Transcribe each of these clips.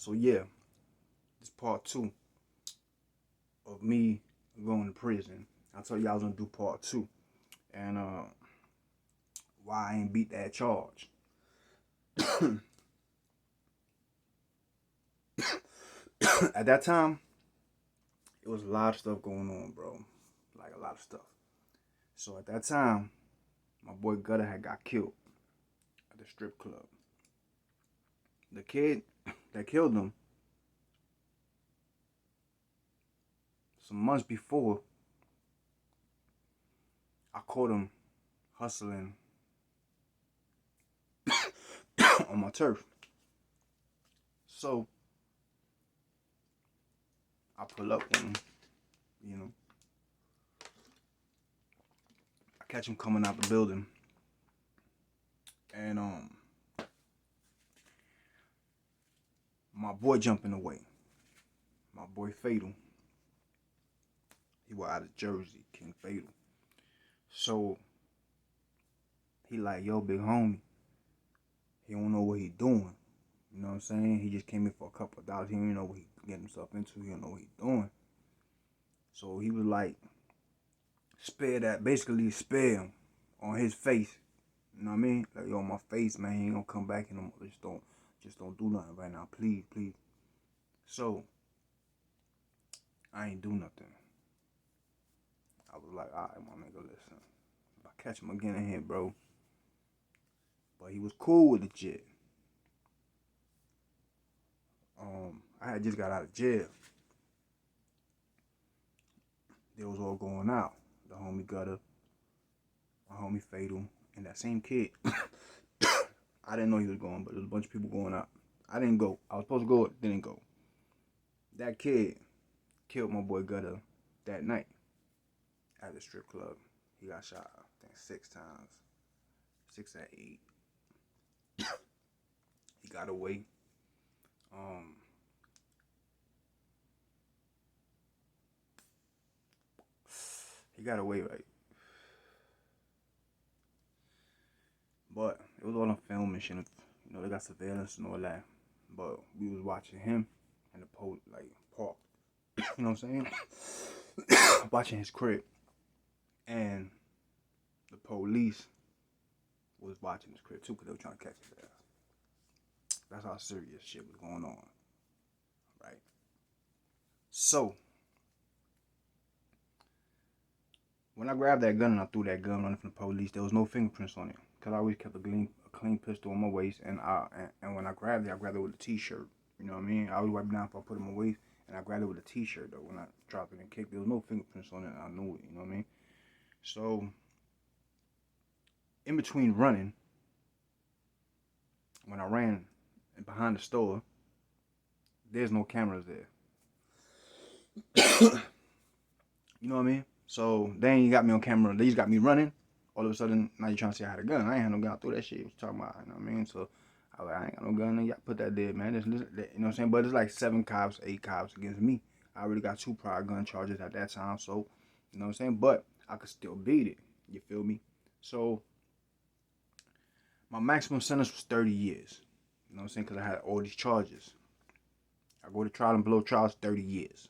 So yeah, this part two of me going to prison. I told you I was gonna do part two, and why I ain't beat that charge. At that time, it was a lot of stuff going on, bro. Like a lot of stuff. So at that time, my boy Gutter had got killed at the strip club. The kid that killed him, some months before, I caught him hustling on my turf. So I pull up and, you know, I catch him coming out the building. And my boy jumping away. My boy Fatal. He was out of Jersey, King Fatal. So he like, yo, big homie. He don't know what he doing. You know what I'm saying? He just came in for a couple of dollars. He don't even know what he getting himself into. He don't know what he doing. So he was like, spare him on his face. You know what I mean? Like, yo, my face, man, he ain't gonna come back anymore. Just don't do nothing right now. Please, please. So I ain't do nothing. I was like, all right, my nigga, listen. If I catch him again in here, bro. But he was cool with the jit. I had just got out of jail. They was all going out. The homie Gutter, my homie Fatal, and that same kid. I didn't know he was going, but there was a bunch of people going out. I didn't go. I was supposed to go, didn't go. That kid killed my boy Gutter that night at the strip club. He got shot, I think, 6 times. 6 at 8. He got away. He got away, right? But it was all on film and shit. You know, they got surveillance and all that. But we was watching him and the like park. You know what I'm saying? Watching his crib. And the police was watching his crib too because they were trying to catch his ass. That's how serious shit was going on. Right? So, when I grabbed that gun and I threw that gun running from the police, there was no fingerprints on it. Because I always kept a clean pistol on my waist. And when I grabbed it with a t-shirt. You know what I mean? I always wipe it down if I put it in my waist. And I grabbed it with a t-shirt, though. When I dropped it and kicked, there was no fingerprints on it. And I knew it. You know what I mean? So, in between running, when I ran behind the store, there's no cameras there. You know what I mean? So they ain't got me on camera. They just got me running. All of a sudden, now you trying to say I had a gun. I ain't had no gun. I threw that shit. What you talking about? You know what I mean? So I was like, I ain't got no gun. Y'all put that there, man. You know what I'm saying? But it's like 7 cops, 8 cops against me. I already got 2 prior gun charges at that time. So, you know what I'm saying? But I could still beat it. You feel me? So my maximum sentence was 30 years. You know what I'm saying? Because I had all these charges. I go to trial and below trials, 30 years.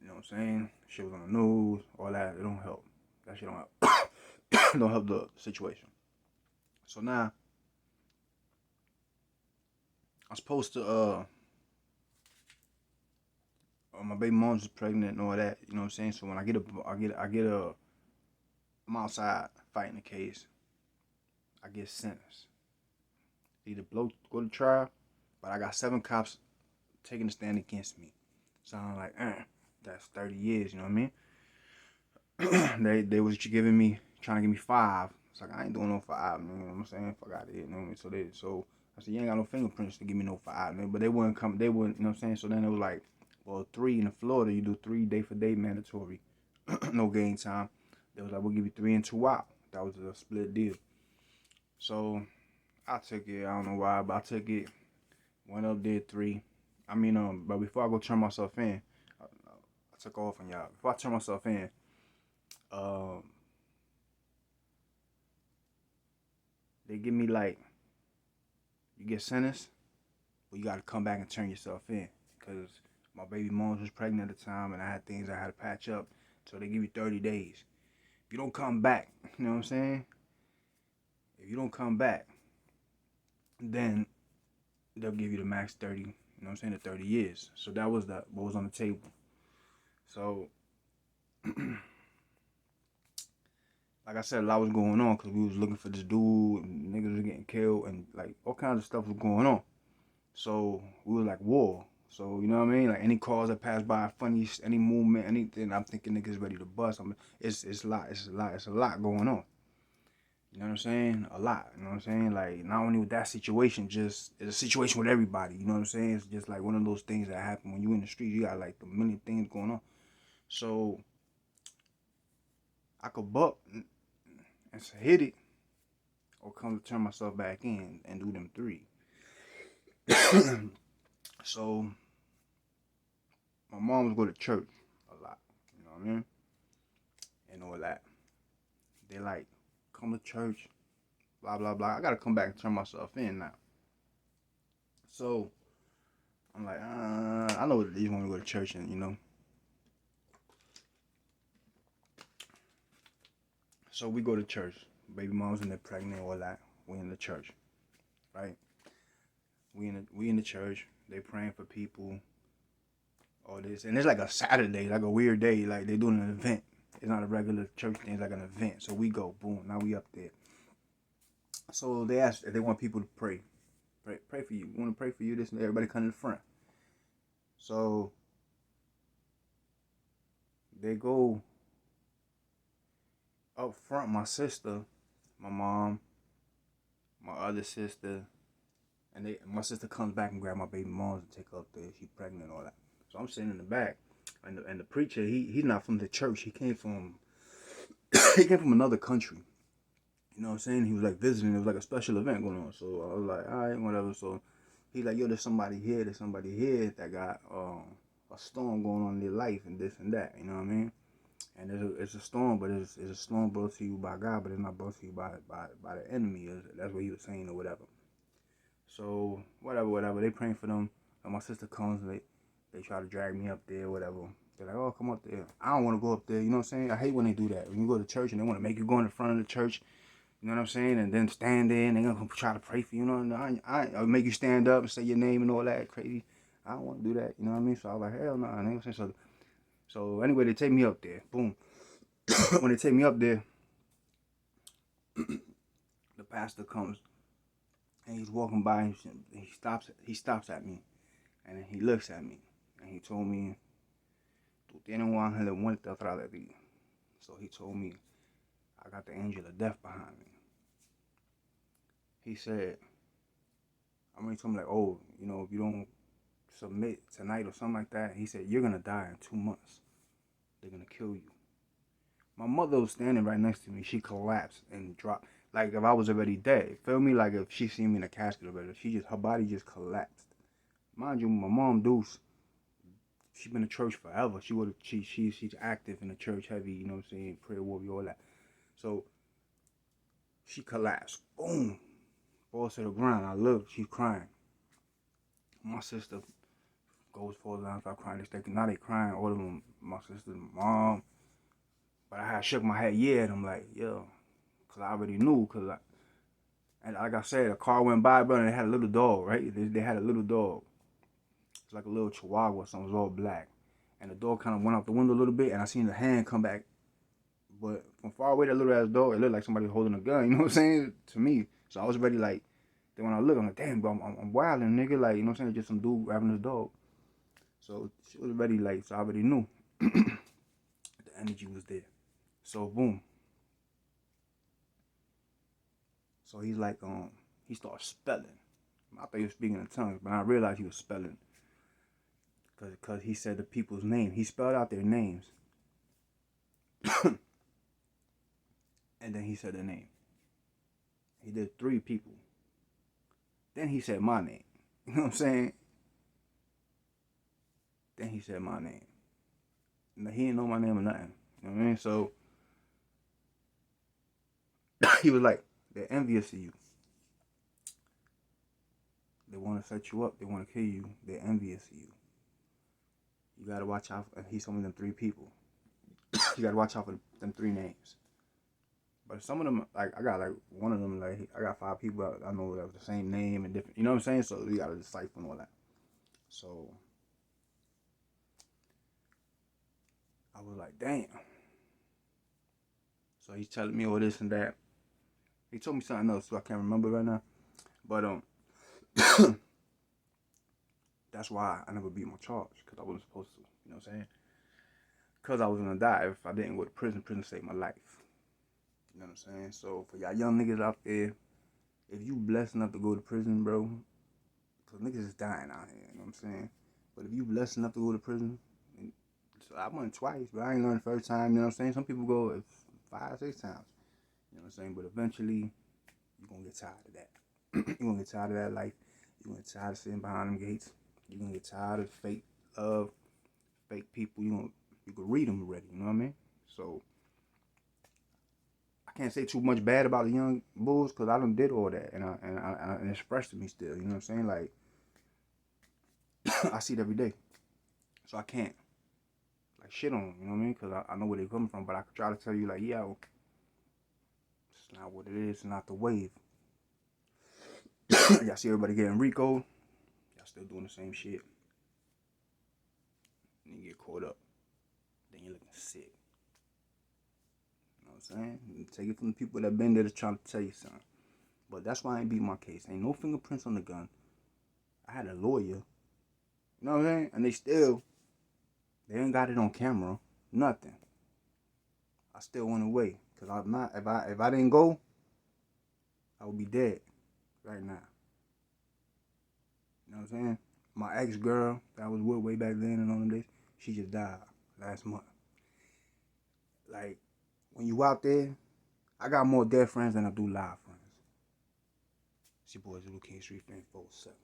You know what I'm saying? Shit was on the news, all that. It don't help. That shit don't help. Don't help the situation. So now, I'm supposed to, my baby mom's pregnant and all that. You know what I'm saying? So when I'm outside fighting the case. I get sentenced. Either go to trial, but I got 7 cops taking a stand against me. So I'm like, that's 30 years. You know what I mean? they was trying to give me 5. It's like I ain't doing no 5, man. You know what I'm saying? Fuck out of here. You know what I mean? So I said, you ain't got no fingerprints to give me no 5, man. But they wouldn't come. They wouldn't. You know what I'm saying? So then it was like, well, 3 in Florida, you do 3 day for day mandatory, no game time. They was like, we'll give you 3 and 2 out. That was a split deal. So I took it. I don't know why, but I took it. Went up, did 3. But before I go turn myself in, I took off on y'all. Before I turn myself in, they give me like, you get sentenced, but you gotta come back and turn yourself in. Cause my baby mom was pregnant at the time, and I had things I had to patch up. So they give you 30 days. If you don't come back, you know what I'm saying? If you don't come back, then they'll give you the max 30. You know what I'm saying? The 30 years. So that was what was on the table. So, like I said, a lot was going on because we was looking for this dude, and niggas was getting killed, and like all kinds of stuff was going on. So we was like war. So you know what I mean? Like any cars that pass by, funny, any movement, anything, I'm thinking niggas ready to bust. It's a lot. It's a lot going on. You know what I'm saying? A lot. You know what I'm saying? Like not only with that situation, just it's a situation with everybody. You know what I'm saying? It's just like one of those things that happen when you in the street. You got like a million things going on. So I could buck and hit it, or come to turn myself back in and do them three. So my mom would go to church a lot. You know what I mean? And all that. They like come to church, blah blah blah. I gotta come back and turn myself in now. So I'm like, I know what it is when we go to church, and you know. So we go to church. Baby mom's in there pregnant, all that. We in the church, right? We in the church. They praying for people. All this, and it's like a Saturday, like a weird day. Like they doing an event. It's not a regular church thing. It's like an event. So we go, boom. Now we up there. So they asked if they want people to pray for you. We want to pray for you. This and everybody come to the front. So they go up front. My sister, my mom, my other sister, and my sister comes back and grab my baby mom and take her up there. She's pregnant and all that. So I'm sitting in the back, and the preacher he's not from the church. He came from another country. You know what I'm saying? He was like visiting. It was like a special event going on. So I was like, all right, whatever. So he's like, yo, there's somebody here that got a storm going on in their life and this and that. You know what I mean? And it's a storm, but it's a storm brought to you by God, but it's not brought to you by the enemy. That's what he was saying or whatever. So whatever. They praying for them. And my sister comes and they try to drag me up there, whatever. They're like, oh, come up there. I don't want to go up there. You know what I'm saying? I hate when they do that. When you go to church and they want to make you go in the front of the church. You know what I'm saying? And then stand there and they're going to try to pray for you. You know, I'll make you stand up and say your name and all that crazy. I don't want to do that. You know what I mean? So I was like, hell no. You know what I'm saying? So anyway, they take me up there. Boom. When they take me up there, the pastor comes and he's walking by and he stops at me. And he looks at me. And he told me, tú tienes un ángel de muerte atrás de ti. So he told me, I got the angel of death behind me. He said, he told me like, oh, you know, if you don't submit tonight or something like that, he said, you're going to die in 2 months. They're going to kill you. My mother was standing right next to me. She collapsed and dropped. Like if I was already dead. Feel me? Like if she seen me in a casket already. Her body just collapsed. Mind you, my mom, Deuce, she been in church forever. She's active in the church, heavy, you know what I'm saying, prayer warrior, all that. So she collapsed. Boom. Falls to the ground. I look, she's crying. My sister falls down, start crying. Now they crying, all of them, my sister, mom. But I had shook my head, yeah, and I'm like, yo, because I already knew, and like I said, a car went by, bro, and it had a little dog, right? They had a little dog. It's like a little chihuahua or something. It was all black. And the dog kind of went out the window a little bit, and I seen the hand come back. But from far away, that little ass dog, it looked like somebody holding a gun, you know what I'm saying? To me. So I was ready, like, then when I look, I'm like, damn, bro, I'm wilding, nigga. Like, you know what I'm saying? Just some dude grabbing his dog. So she was ready, like, so I already knew. The energy was there. So, boom. So he's like, he starts spelling. I thought he was speaking in tongues, but I realized he was spelling. Because he said the people's name. He spelled out their names. And then he said their name. He did 3 people. Then he said my name. You know what I'm saying? Then he said my name. He didn't know my name or nothing. You know what I mean? So he was like, they're envious of you. They want to set you up. They want to kill you. They're envious of you. You gotta watch out. He's some of them 3 people. You gotta watch out for them 3 names. But some of them, like I got like one of them, like I got 5 people I know that have the same name and different. You know what I'm saying? So you gotta decipher and all that. So I was like, damn. So he's telling me all this and that. He told me something else, so I can't remember right now. But that's why I never beat my charge, because I wasn't supposed to. You know what I'm saying? Because I was gonna die if I didn't go to prison. Prison saved my life. You know what I'm saying? So for y'all young niggas out there, if you blessed enough to go to prison, bro, because niggas is dying out here. You know what I'm saying? But if you blessed enough to go to prison, so I went twice, but I ain't learned the first time. You know what I'm saying? Some people go 5, 6 times. You know what I'm saying? But eventually, you're gonna get tired of that. You're gonna get tired of that life. You're gonna get tired of sitting behind them gates. You're gonna get tired of fake love, fake people. You can read them already. You know what I mean? So I can't say too much bad about the young bulls, because I done did all that, and it's fresh to me still. You know what I'm saying? Like I see it every day, so I can't like shit on them. You know what I mean? Because I know where they coming from, but I could try to tell you like, yo, it's not what it is. It's not the wave. Y'all see everybody getting Rico. Y'all still doing the same shit. And you get caught up. Then you're looking sick. You know what I'm saying? You take it from the people that been there to try to tell you something. But that's why I ain't beat my case. Ain't no fingerprints on the gun. I had a lawyer. You know what I'm saying? And they ain't got it on camera. Nothing. I still went away. Because if I didn't go, I would be dead right now. You know what I'm saying? My ex-girl that I was with way back then and all them days, she just died last month. Like, when you out there, I got more dead friends than I do live friends. It's your boy Zulu King Street Fan 47.